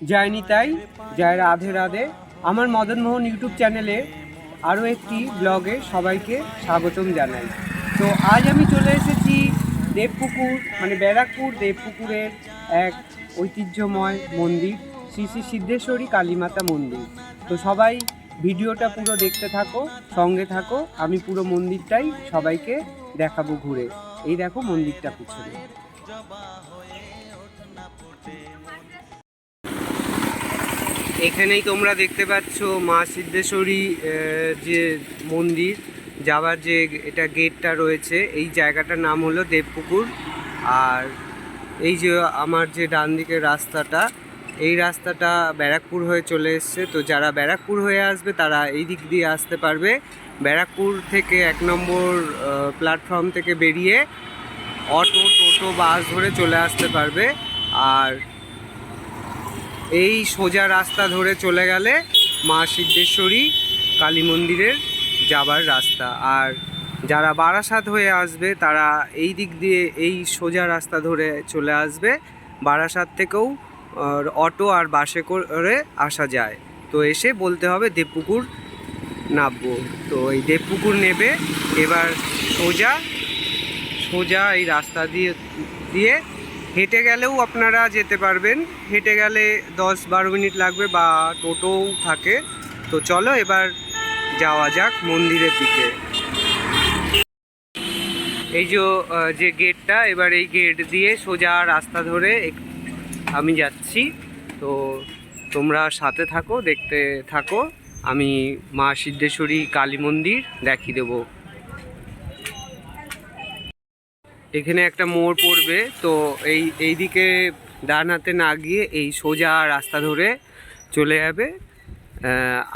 জয় নিতাই, জয় রাধে রাধে। আমার মদনমোহন ইউটিউব চ্যানেলে আরও একটি ব্লগে সবাইকে স্বাগতম জানাই। তো আজ আমি চলে এসেছি দেবপুকুর, মানে ব্যারাকপুর দেবপুকুরের এক ঐতিহ্যময় মন্দির, শ্রী শ্রী সিদ্ধেশ্বরী কালীমাতা মন্দির। তো সবাই ভিডিওটা পুরো দেখতে থাকো, সঙ্গে থাকো। আমি পুরো মন্দিরটাই সবাইকে দেখাবো ঘুরে। এই দেখো মন্দিরটা পিছনে। এখানেই তোমরা দেখতে পাচ্ছ মা সিদ্ধেশ্বরী যে মন্দির যাওয়ার যে এটা গেটটা রয়েছে, এই জায়গাটার নাম হলো দেবপুকুর। আর এই যে আমার যে ডান দিকের রাস্তাটা, এই রাস্তাটা ব্যারাকপুর হয়ে চলে এসছে। তো যারা ব্যারাকপুর হয়ে আসবে তারা এই দিক দিয়ে আসতে পারবে। ব্যারাকপুর থেকে 1 নম্বর প্ল্যাটফর্ম থেকে বেরিয়ে অটো, টোটো, বাস ধরে চলে আসতে পারবে। আর এই সোজা রাস্তা ধরে চলে গেলে মা সিদ্ধেশ্বরী কালী মন্দিরের যাবার রাস্তা। আর যারা বারাসাত হয়ে আসবে তারা এই দিক দিয়ে এই সোজা রাস্তা ধরে চলে আসবে। বারাসাত থেকেও অটো আর বাসে করে আসা যায়। তো এসে বলতে হবে দেবপুকুর নামবো। তো এই দেবপুকুর নেবে, এবার সোজা এই রাস্তা দিয়ে হেঁটে গেলেও আপনারা যেতে পারবেন। হেঁটে গেলে 10-12 মিনিট লাগবে, বা টোটোও থাকে। তো চলো এবার যাওয়া যাক মন্দিরের দিকে। এই যে গেটটা, এবার এই গেট দিয়ে সোজা রাস্তা ধরে আমি যাচ্ছি। তো তোমরা সাথে থাকো, দেখতে থাকো। আমি মা সিদ্ধেশ্বরী কালী মন্দির দেখিয়ে দেবো। এখানে একটা মোড় পড়বে, তো এই দিকে ডান হাতে না গিয়ে এই সোজা রাস্তা ধরে চলে যাবে।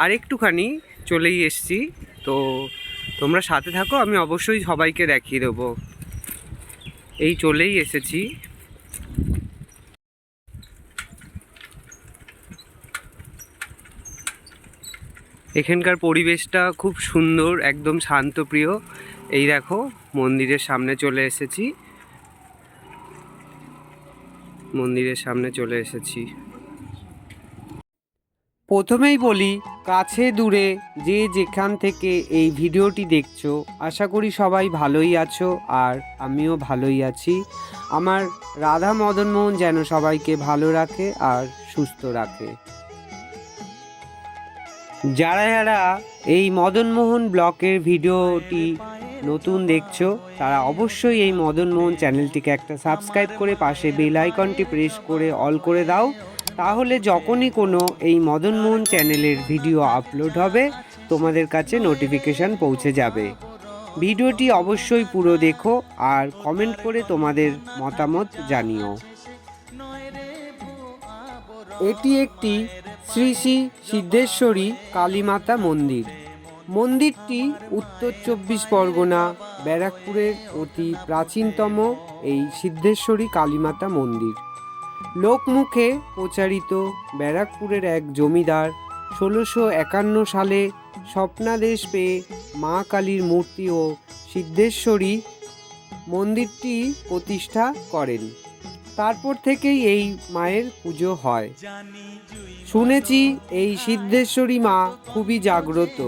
আর একটুখানি চলেই এসছি। তো তোমরা সাথে থাকো, আমি অবশ্যই সবাইকে দেখিয়ে দেবো। এই চলেই এসেছি। এখানকার পরিবেশটা খুব সুন্দর, একদম শান্তপ্রিয়। এই দেখো মন্দিরের সামনে চলে এসেছি, প্রথমেই বলি, কাছে দূরে যে যেখান থেকে এই ভিডিওটি দেখছো, আশা করি সবাই ভালোই আছো। আর আমিও ভালোই আছি। আমার রাধা মদনমোহন যেন সবাইকে ভালো রাখে আর সুস্থ রাখে। যারা এই মদনমোহন ব্লকের ভিডিওটি নতুন দেখছো, তারা অবশ্যই এই মদনমোহন চ্যানেলটিকে একটা সাবস্ক্রাইব করে পাশে বেল আইকনটি প্রেস করে অল করে দাও। তাহলে যখনই কোনো এই মদনমোহন চ্যানেলের ভিডিও আপলোড হবে তোমাদের কাছে নোটিফিকেশান পৌঁছে যাবে। ভিডিওটি অবশ্যই পুরো দেখো আর কমেন্ট করে তোমাদের মতামত জানিও। এটি একটি শ্রী শ্রী সিদ্ধেশ্বরী কালীমাতা মন্দির। মন্দিরটি উত্তর 24 পরগনা ব্যারাকপুরের অতি প্রাচীনতম এই সিদ্ধেশ্বরী কালীমাতা মন্দির। লোকমুখে প্রচারিত ব্যারাকপুরের এক জমিদার 1651 সালে স্বপ্নাদেশ পেয়ে মা কালীর মূর্তি ও সিদ্ধেশ্বরী মন্দিরটি প্রতিষ্ঠা করেন। তারপর থেকেই এই মায়ের পুজো হয়। শুনেছি এই সিদ্ধেশ্বরী মা খুবই জাগ্রত।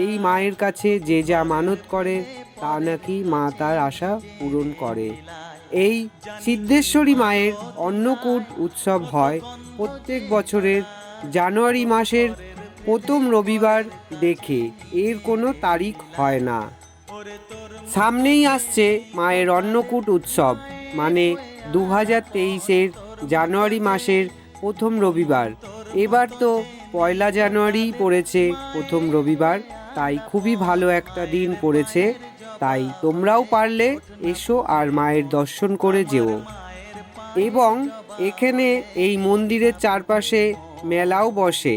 এই মায়ের কাছে যে যা মানত করে তা নাকি মা তার আশা পূরণ করে। এই সিদ্ধেশ্বরী মায়ের অন্নকূট উৎসব হয় প্রত্যেক বছরের জানুয়ারি মাসের প্রথম রবিবার দেখে। এর কোনো তারিখ হয় না। সামনেই আসছে মায়ের অন্নকূট উৎসব, মানে 2023-এর জানুয়ারি মাসের প্রথম রবিবার। এবার তো 1 জানুয়ারি পড়েছে প্রথম রবিবার, তাই খুবই ভালো একটা দিন পড়েছে। তাই তোমরাও পারলে এসো আর মায়ের দর্শন করে যেও। এবং এখানে এই মন্দিরের চারপাশে মেলাও বসে।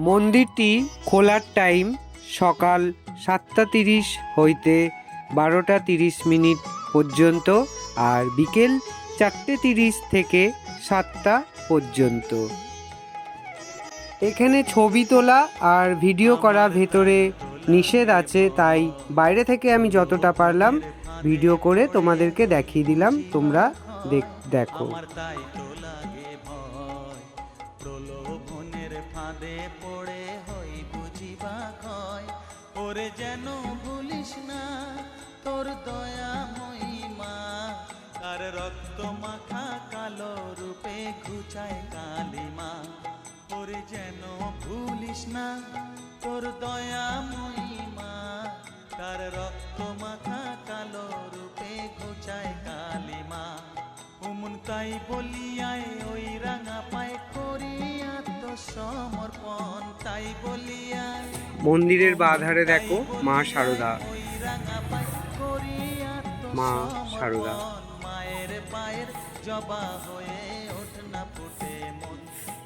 মন্দিরটি খোলার টাইম সকাল 7:30 হইতে 12:30 পর্যন্ত, আর বিকেল 4:30 থেকে 7টা পর্যন্ত। এখানে ছবি তোলা আর ভিডিও করা ভেতরে নিষেধ আছে, তাই বাইরে থেকে আমি যতটা পারলাম ভিডিও করে তোমাদেরকে দেখিয়ে দিলাম। তোমরা দেখো। পড়ে পড়ে হই বুঝিবা ক্ষয়, ওরে যেন ভুলিস না তোর দয়া মহিমা, তার রক্ত মাখা কালো রূপে ঘুচায় কালিমা, ওরে যেন ভুলিস না তোর দয়া মহিমা, তার রক্ত মাখা কালো রূপে ঘুচায় কালিমা। উমন তাই বলিয়ায় ওই রাঙা পায় করি আত্মসমর্পণ, তাই বলিয়ায় মন্দিরের বাধারে দেখো মা শারদা, ওই রাঙা পায় করি মা শারদা। আত্মসমর্পণ, মায়ের পায়ের জবা হয়ে ওঠ না ফুটে মন,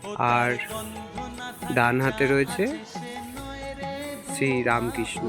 ও আর তার গন্ধ না ডান থাকে হাতে রয়েছে সে নয় রে শ্রী রামকৃষ্ণ।